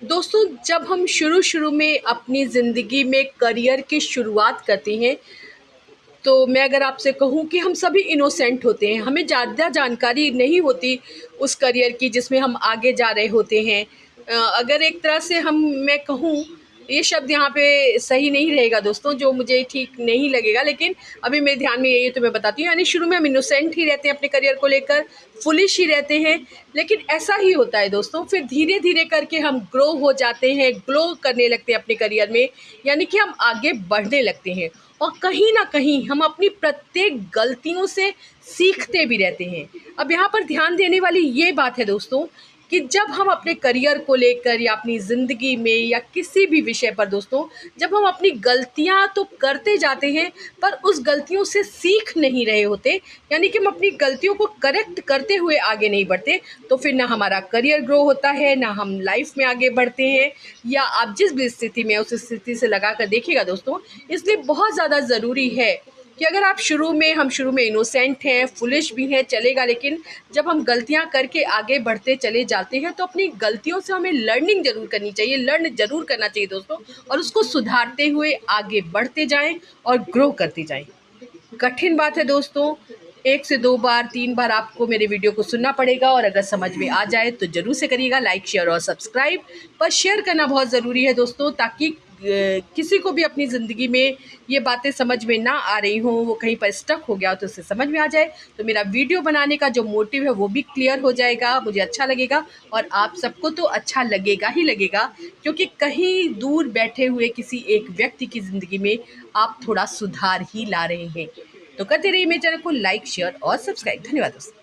दोस्तों, जब हम शुरू में अपनी ज़िंदगी में करियर की शुरुआत करते हैं, तो मैं अगर आपसे कहूँ कि हम सभी इनोसेंट होते हैं। हमें ज़्यादा जानकारी नहीं होती उस करियर की जिसमें हम आगे जा रहे होते हैं। अगर एक तरह से मैं कहूँ, ये शब्द यहाँ पे सही नहीं रहेगा दोस्तों, जो मुझे ठीक नहीं लगेगा, लेकिन अभी मेरे ध्यान में यही है तो मैं बताती हूँ। यानी शुरू में हम इनोसेंट ही रहते हैं अपने करियर को लेकर, फुलिश ही रहते हैं, लेकिन ऐसा ही होता है दोस्तों। फिर धीरे-धीरे करके हम ग्रो हो जाते हैं, ग्लो करने लगते हैं अपने करियर में, यानी कि हम आगे बढ़ने लगते हैं। और कहीं न कहीं हम अपनी प्रत्येक गलतियों से सीखते भी रहते हैं। अब यहाँ पर ध्यान देने वाली ये बात है दोस्तों, कि जब हम अपने करियर को लेकर या अपनी ज़िंदगी में या किसी भी विषय पर दोस्तों, जब हम अपनी गलतियाँ तो करते जाते हैं, पर उस गलतियों से सीख नहीं रहे होते, यानी कि हम अपनी गलतियों को करेक्ट करते हुए आगे नहीं बढ़ते, तो फिर ना हमारा करियर ग्रो होता है, ना हम लाइफ में आगे बढ़ते हैं। या आप जिस भी स्थिति में उस स्थिति से लगा कर देखिएगा दोस्तों, इसलिए बहुत ज़्यादा ज़रूरी है कि अगर आप हम शुरू में इनोसेंट हैं, फुलिश भी हैं, चलेगा, लेकिन जब हम गलतियां करके आगे बढ़ते चले जाते हैं, तो अपनी गलतियों से हमें लर्निंग ज़रूर करनी चाहिए, लर्न ज़रूर करना चाहिए दोस्तों, और उसको सुधारते हुए आगे बढ़ते जाएं और ग्रो करते जाएं। कठिन बात है दोस्तों, 1 से 2 बार, 3 बार आपको मेरे वीडियो को सुनना पड़ेगा, और अगर समझ में आ जाए तो ज़रूर से करिएगा लाइक, शेयर और सब्सक्राइब। पर शेयर करना बहुत ज़रूरी है दोस्तों, ताकि किसी को भी अपनी ज़िंदगी में ये बातें समझ में ना आ रही हों, वो कहीं पर स्टक हो गया हो तो उसे समझ में आ जाए, तो मेरा वीडियो बनाने का जो मोटिव है वो भी क्लियर हो जाएगा, मुझे अच्छा लगेगा, और आप सबको तो अच्छा लगेगा ही लगेगा, क्योंकि कहीं दूर बैठे हुए किसी एक व्यक्ति की ज़िंदगी में आप थोड़ा सुधार ही ला रहे हैं। तो करते रहिए मेरे चैनल को लाइक, शेयर और सब्सक्राइब। धन्यवाद दोस्तों।